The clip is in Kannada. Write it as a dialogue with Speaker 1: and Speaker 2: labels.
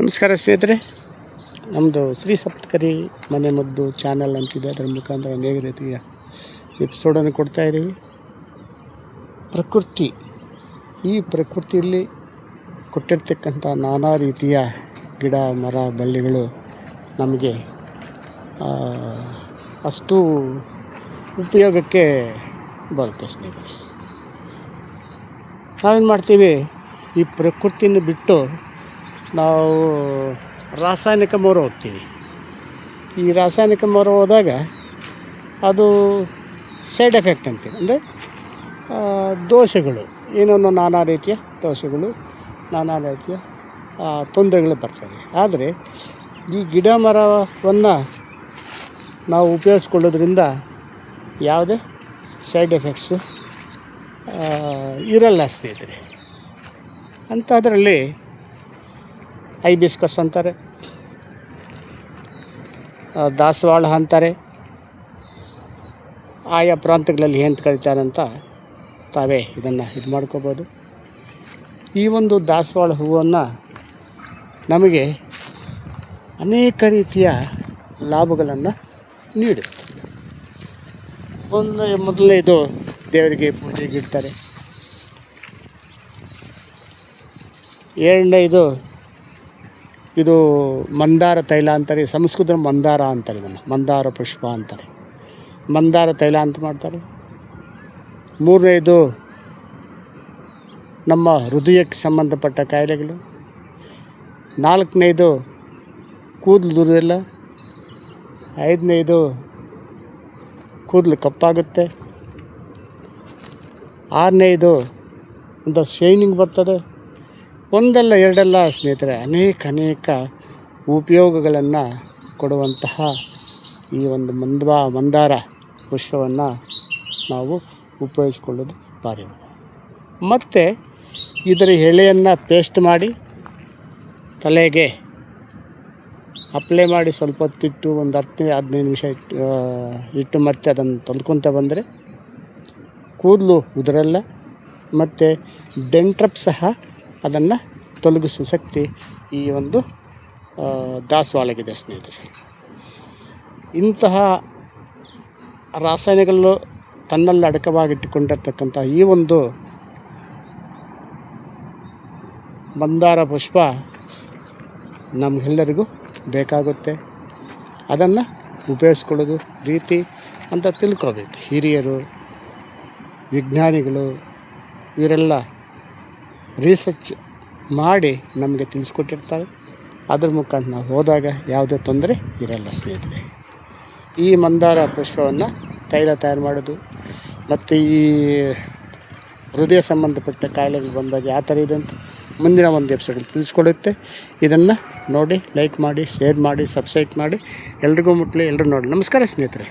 Speaker 1: ನಮಸ್ಕಾರ ಸ್ನೇಹಿತರೆ, ನಮ್ಮದು ಶ್ರೀ ಸಪ್ತಕರಿ ಮನೆ ಮದ್ದು ಚಾನಲ್ ಅಂತಿದೆ. ಅದರ ಮುಖಾಂತರ ಅನೇಕ ರೀತಿಯ ಎಪಿಸೋಡನ್ನು ಕೊಡ್ತಾಯಿದ್ದೀವಿ. ಪ್ರಕೃತಿ, ಈ ಪ್ರಕೃತಿಯಲ್ಲಿ ಕೊಟ್ಟಿರ್ತಕ್ಕಂಥ ನಾನಾ ರೀತಿಯ ಗಿಡ ಮರ ಬಳ್ಳಿಗಳು ನಮಗೆ ಅಷ್ಟು ಉಪಯೋಗಕ್ಕೆ ಬರುತ್ತೆ ಸ್ನೇಹಿತರೆ. ನಾವೇನು ಮಾಡ್ತೀವಿ, ಈ ಪ್ರಕೃತಿನ ಬಿಟ್ಟು ನಾವು ರಾಸಾಯನಿಕ ಮೊರೆ ಹೋಗ್ತೀವಿ. ಈ ರಾಸಾಯನಿಕ ಮೊರೆ ಹೋದಾಗ ಅದು ಸೈಡ್ ಎಫೆಕ್ಟ್ ಅಂತೀವಿ, ಅಂದರೆ ದೋಷಗಳು, ಏನೋ ನಾನಾ ರೀತಿಯ ದೋಷಗಳು, ನಾನಾ ರೀತಿಯ ತೊಂದರೆಗಳು ಬರ್ತವೆ. ಆದರೆ ಈ ಗಿಡ ಮರವನ್ನು ನಾವು ಉಪಯೋಗಿಸ್ಕೊಳ್ಳೋದ್ರಿಂದ ಯಾವುದೇ ಸೈಡ್ ಎಫೆಕ್ಟ್ಸು ಇರಲ್ಲ ಸ್ನೇಹಿತರೆ. ಅಂಥದ್ರಲ್ಲಿ ಹೈಬಿಸ್ಕಸ್ ಅಂತಾರೆ, ದಾಸವಾಳ ಅಂತಾರೆ. ಆಯಾ ಪ್ರಾಂತ್ಯಗಳಲ್ಲಿ ಏನು ಕರೀತಾರೆ ಅಂತ ತಾವೇ ಇದನ್ನು ಮಾಡ್ಕೋಬೋದು. ಈ ಒಂದು ದಾಸವಾಳ ಹೂವನ್ನು ನಮಗೆ ಅನೇಕ ರೀತಿಯ ಲಾಭಗಳನ್ನು ನೀಡುತ್ತೆ. ಮೊದಲನೇದು ದೇವರಿಗೆ ಪೂಜೆಗೆ ಇಡ್ತಾರೆ. ಎರಡನೇದು ಇದು ಮಂದಾರ ತೈಲ ಅಂತಾರೆ, ಸಂಸ್ಕೃತ ಮಂದಾರ ಅಂತಾರೆ, ಇದನ್ನು ಮಂದಾರ ಪುಷ್ಪ ಅಂತಾರೆ, ಮಂದಾರ ತೈಲ ಅಂತ ಮಾಡ್ತಾರೆ. ಮೂರನೇದು ನಮ್ಮ ಹೃದಯಕ್ಕೆ ಸಂಬಂಧಪಟ್ಟ ಕಾಯಿಲೆಗಳು. ನಾಲ್ಕನೇದು ಕೂದಲು ದುರದಿಲ್ಲ. ಐದನೇದು ಕೂದಲು ಕಪ್ಪಾಗುತ್ತೆ. ಆರನೇದು ಒಂದು ಶೈನಿಂಗ್ ಬರ್ತದೆ. ಒಂದಲ್ಲ ಎರಡಲ್ಲ ಸ್ನೇಹಿತರೆ, ಅನೇಕ ಉಪಯೋಗಗಳನ್ನು ಕೊಡುವಂತಹ ಈ ಒಂದು ಮಂದಾರ ಪುಷ್ಪವನ್ನು ನಾವು ಉಪಯೋಗಿಸ್ಕೊಳ್ಳೋದು ಭಾರಿ. ಮತ್ತು ಇದರ ಎಲೆಯನ್ನು ಪೇಸ್ಟ್ ಮಾಡಿ ತಲೆಗೆ ಅಪ್ಲೈ ಮಾಡಿ ಸ್ವಲ್ಪ ಹೊತ್ತಿಟ್ಟು ಒಂದು 10-15 ನಿಮಿಷ ಇಟ್ಟು ಮತ್ತೆ ಅದನ್ನು ತೊಳ್ಕೊತ ಬಂದರೆ ಕೂದಲು ಉದುರಲ್ಲ. ಮತ್ತು ಡೆಂಟ್ರಪ್ ಸಹ ಅದನ್ನು ತೊಲಗಿಸುವ ಶಕ್ತಿ ಈ ಒಂದು ದಾಸವಾಳಗಿದೆ ಸ್ನೇಹಿತರೆ. ಇಂತಹ ರಾಸಾಯನಿಕಗಳು ತನ್ನಲ್ಲಿ ಅಡಕವಾಗಿಟ್ಟುಕೊಂಡಿರ್ತಕ್ಕಂಥ ಈ ಒಂದು ಮಂದಾರ ಪುಷ್ಪ ನಮಗೆಲ್ಲರಿಗೂ ಬೇಕಾಗುತ್ತೆ. ಅದನ್ನು ಉಪಯೋಗಿಸ್ಕೊಳ್ಳೋದು ರೀತಿ ಅಂತ ತಿಳ್ಕೋಬೇಕು. ಹಿರಿಯರು, ವಿಜ್ಞಾನಿಗಳು ಇವರೆಲ್ಲ ರಿಸರ್ಚ್ ಮಾಡಿ ನಮಗೆ ತಿಳಿಸ್ಕೊಟ್ಟಿರ್ತಾರೆ. ಅದ್ರ ಮುಖಾಂತರ ನಾವು ಹೋದಾಗ ಯಾವುದೇ ತೊಂದರೆ ಇರಲ್ಲ ಸ್ನೇಹಿತರೆ. ಈ ಮಂದಾರ ಪುಷ್ಪವನ್ನು ತೈಲ ತಯಾರು ಮಾಡೋದು ಮತ್ತು ಈ ಹೃದಯ ಸಂಬಂಧಪಟ್ಟ ಕಾಯಿಲೆಗಳು ಬಂದಾಗ ಯಾವ ಥರ ಇದೆ ಅಂತ ಮುಂದಿನ ಒಂದು ಎಪಿಸೋಡಲ್ಲಿ ತಿಳಿಸ್ಕೊಡುತ್ತೆ. ಇದನ್ನು ನೋಡಿ, ಲೈಕ್ ಮಾಡಿ, ಶೇರ್ ಮಾಡಿ, ಸಬ್ಸ್ಕ್ರೈಬ್ ಮಾಡಿ, ಎಲ್ರಿಗೂ ಮುಟ್ಲಿ, ಎಲ್ಲರೂ ನೋಡಿ. ನಮಸ್ಕಾರ ಸ್ನೇಹಿತರೆ.